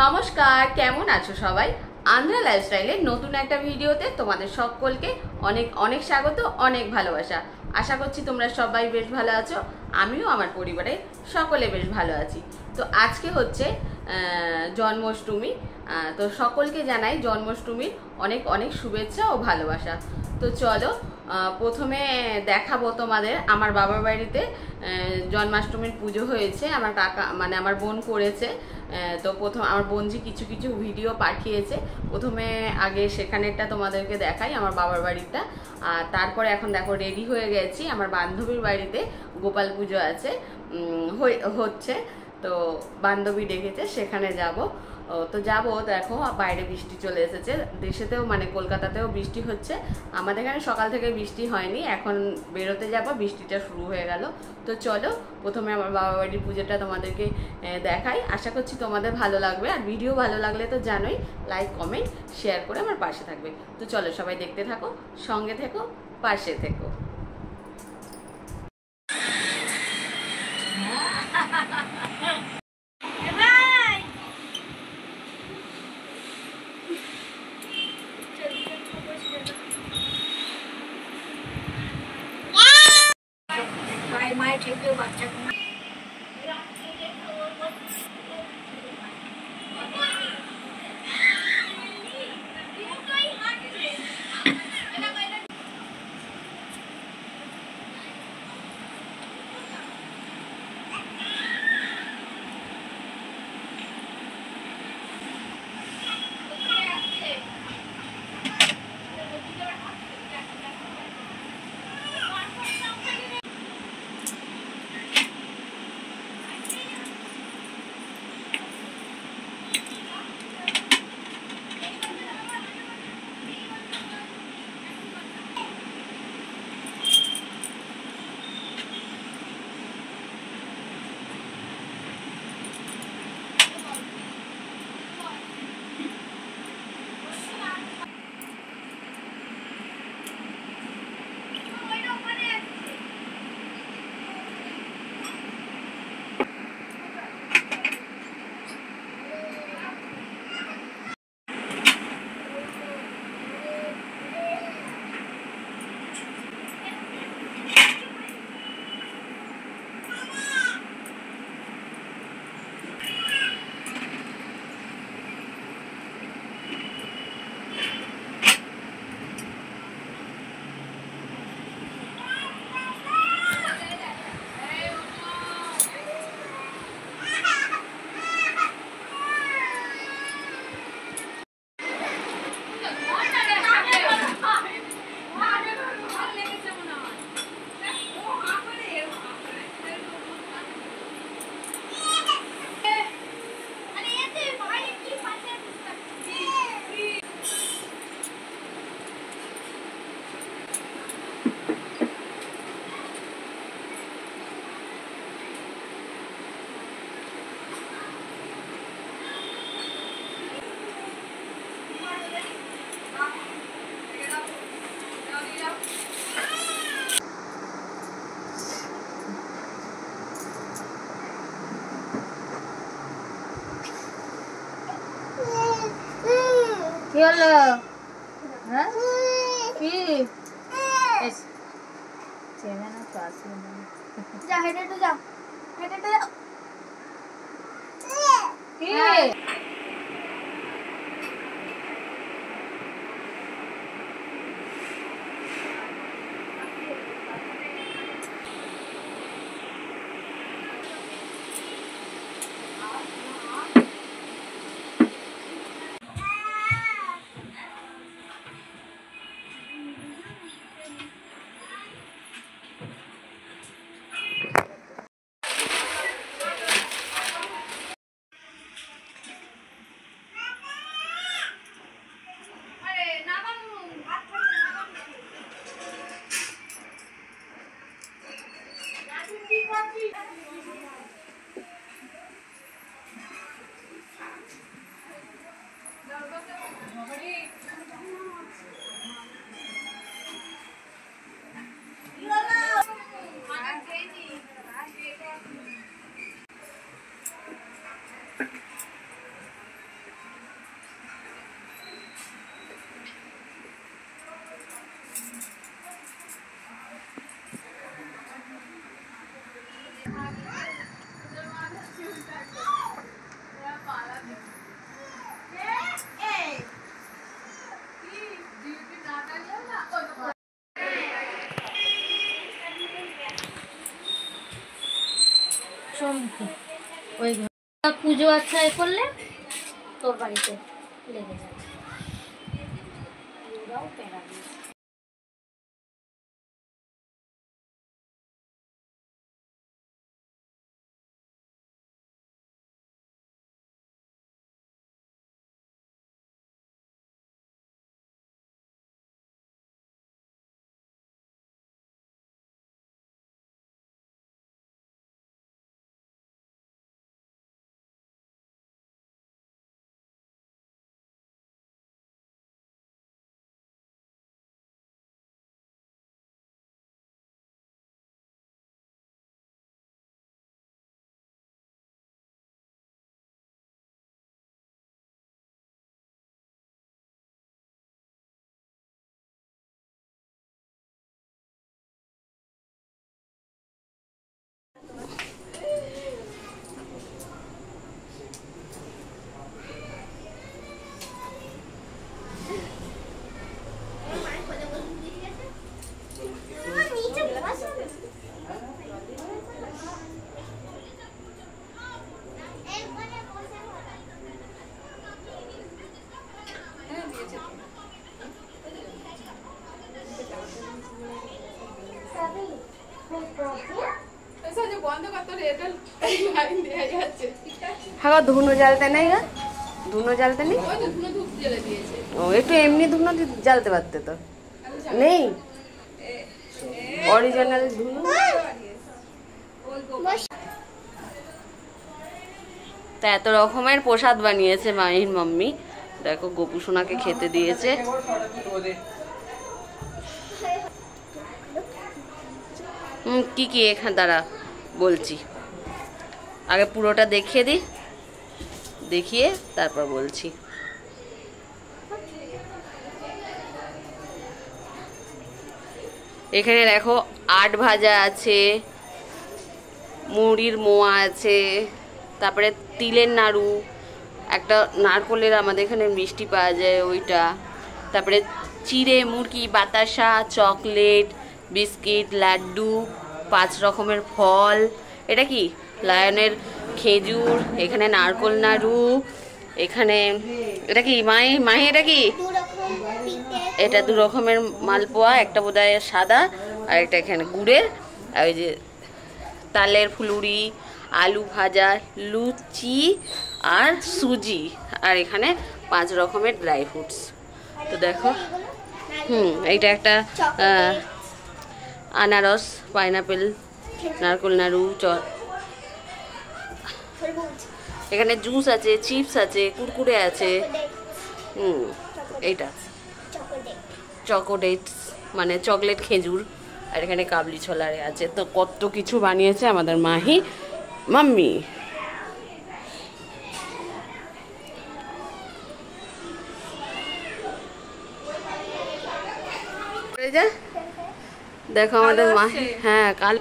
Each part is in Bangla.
নমস্কার, কেমন আছো সবাই? আন্ধ্রা লাইফস্টাইলের নতুন একটা ভিডিওতে তোমাদের সকলকে অনেক অনেক স্বাগত, অনেক ভালোবাসা। আশা করছি তোমরা সবাই বেশ ভালো আছো। আমিও আমার পরিবারের সকলে বেশ ভালো আছি। তো আজকে হচ্ছে জন্মাষ্টমী। তো সকলকে জানাই জন্মাষ্টমীর অনেক অনেক শুভেচ্ছা ও ভালোবাসা। তো চলো প্রথমে দেখাবো তোমাদের আমার বাবার বাড়িতে জন্মাষ্টমীর পুজো হয়েছে। আমার কাকা মানে আমার বোন করেছে। তো প্রথম আমার বোনজি কিছু কিছু ভিডিও পাঠিয়েছে। প্রথমে আগে সেখানেরটা তোমাদেরকে দেখাই, আমার বাবার বাড়িটা। আর তারপরে এখন দেখো রেডি হয়ে গেছি, আমার বান্ধবীর বাড়িতে গোপাল পুজো আছে হচ্ছে। তো বান্ধবী ডেকেছে, সেখানে যাব। তো যাবো। দেখো বাইরে বৃষ্টি চলে এসেছে, দেশেতেও মানে কলকাতাতেও বৃষ্টি হচ্ছে। আমাদের এখানে সকাল থেকে বৃষ্টি হয়নি, এখন বেরোতে যাব, বৃষ্টিটা শুরু হয়ে গেল। তো চলো প্রথমে আমার বাবা বাড়ির পুজোটা তোমাদেরকে দেখাই। আশা করছি তোমাদের ভালো লাগবে। আর ভিডিও ভালো লাগলে তো জানোই, লাইক কমেন্ট শেয়ার করে আমার পাশে থাকবে। তো চলো সবাই দেখতে থাকো, সঙ্গে থেকো, পাশে থেকো। মায়ের ঠেকবে বাচ্চা কি হলো? হ্যাঁ কি চেনে না তো আসলে না। যা হেঁটে হেঁটে যাও, হেঁটে হেঁটে যাও। কি পুজো আচ্ছা এ করলে তোর বাড়িতে লেগে যাবে। ওরাও প্যারা দিয়েছে। হ্যাঁ ধুনো জ্বালতে নেই গা, ধুনো জ্বালতে নেই। ও একটু এমনি ধুনো জ্বালতে পারতে তো, নেই অরিজিনাল ধুনো। তা এত রকমের প্রসাদ বানিয়েছে মাহির মাম্মি। দেখো গোপু সোনাকে খেতে দিয়েছে। কি কি এখানে দাঁড়া বলছি, আগে পুরোটা দেখিয়ে দিই, দেখিয়ে তারপর বলছি। এখানে দেখো 8 ভাজা আছে, মুড়ির মোয়া আছে, তারপরে তিলের নাড়ু, একটা নারকলের আমাদের এখানে মিষ্টি পাওয়া যায় ওইটা, তারপরে চিড়ে মুরগি, বাতাসা, চকলেট, বিস্কিট, লাড্ডু, 5 রকমের ফল, এটা কি লায়নের খেজুর, এখানে নারকল নাড়ু, এখানে এটা কি মাহি এটা কি, এটা 2 রকমের মালপোয়া, একটা বোধহয় সাদা আর একটা এখানে গুড়ের, আর ওই যে তালের ফুলুরি, আলু ভাজা, লুচি আর সুজি, আর এখানে 5 রকমের ড্রাই ফ্রুটস। তো দেখো এইটা একটা আনারস, পাইনাপেল, নারকল নাড়ু, এখানে জুস আছে, চিপস আছে, কুরকুরে আছে, এইটা চকোডেটস মানে চকলেট খেজুর, আর এখানে কাবলি ছোলারে আছে। তো কত কিছু বানিয়েছে আমাদের মাহি মাম্মি। দেখো আমাদের মাহি, হ্যাঁ কাল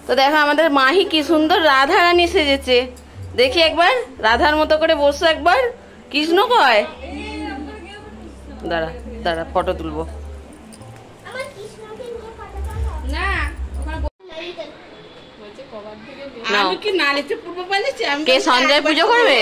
তো দেখো আমাদের মাহি কি সুন্দর রাধা রানী সেজেছে। দেখি একবার রাধার মতো করে বসো, একবার কৃষ্ণ কয়, দাঁড়া দাঁড়া ফটো তুলবো। কে সঞ্জয় পুজো করবে?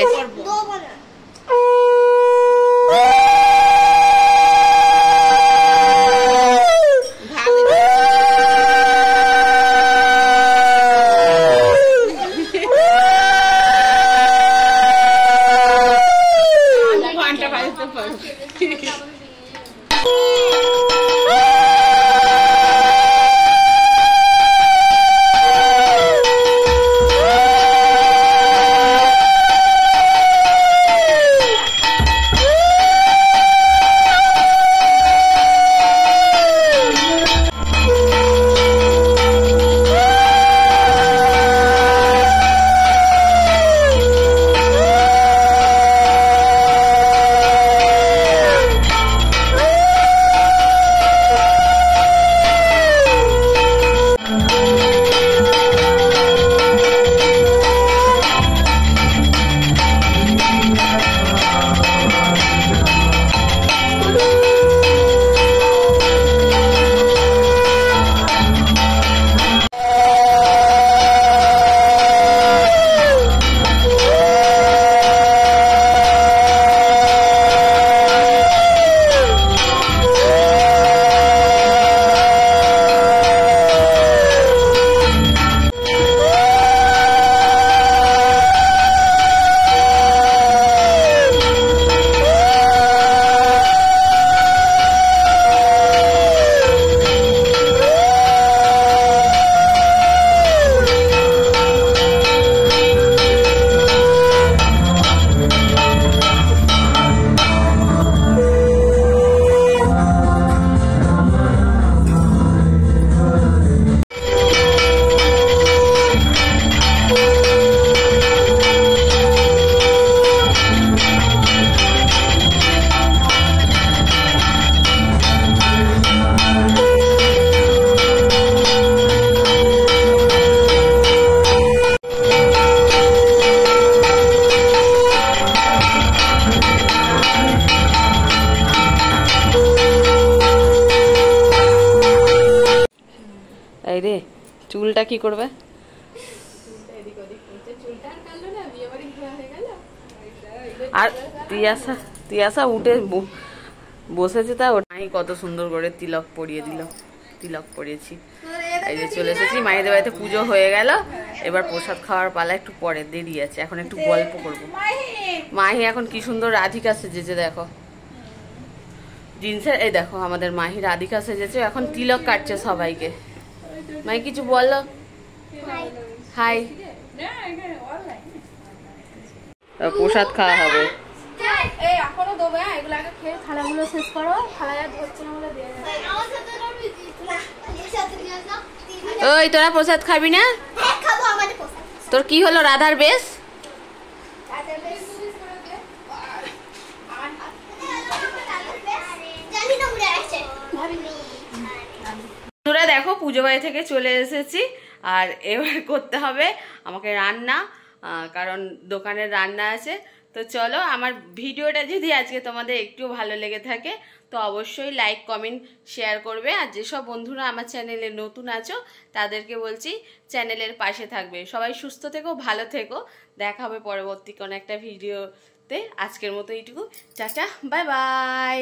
হায় রে, চুলটা কি করবে? আর তিয়াসা উঠে বসেছে, তা ওটাই কত সুন্দর করে তিলক পরিয়ে দিল। তিলক পরিয়েছি, এই যে চলে এসেছি মায়েদের বাড়িতে। পুজো হয়ে গেল, এবার প্রসাদ খাওয়ার পালা একটু পরে, দেরি আছে। এখন একটু গল্প করবো। মাহি এখন কি সুন্দর রাধিকা সেজেছে দেখো, জিন্সের। এই দেখো আমাদের মাহি রাধিকা সেজেছে, এখন তিলক কাটছে সবাইকে। মাই কিছু বলো? হাই। প্রসাদ খাওয়া হবে। এখনো দেবে, এগুলো আগে খেয়ে থালাগুলো শেষ করো। থালা ধরছে না বলে দিয়ে যাবে। ওই তোরা প্রসাদ খাবি না? তোর কি হলো রাধার বেশ? বন্ধুরা দেখো, পুজো বাড়ি থেকে চলে এসেছি, আর এবার করতে হবে আমাকে রান্না, কারণ দোকানের রান্না আছে। তো চলো, আমার ভিডিওটা যদি আজকে তোমাদের একটু ভালো লেগে থাকে তো অবশ্যই লাইক কমেন্ট শেয়ার করবে। আর যেসব বন্ধুরা আমার চ্যানেলে নতুন আছো তাদেরকে বলছি চ্যানেলের পাশে থাকবে। সবাই সুস্থ থেকো, ভালো থেকো। দেখা হবে পরবর্তী কোনো একটা ভিডিওতে। আজকের মতো এইটুকু, টাটা, বাই বাই।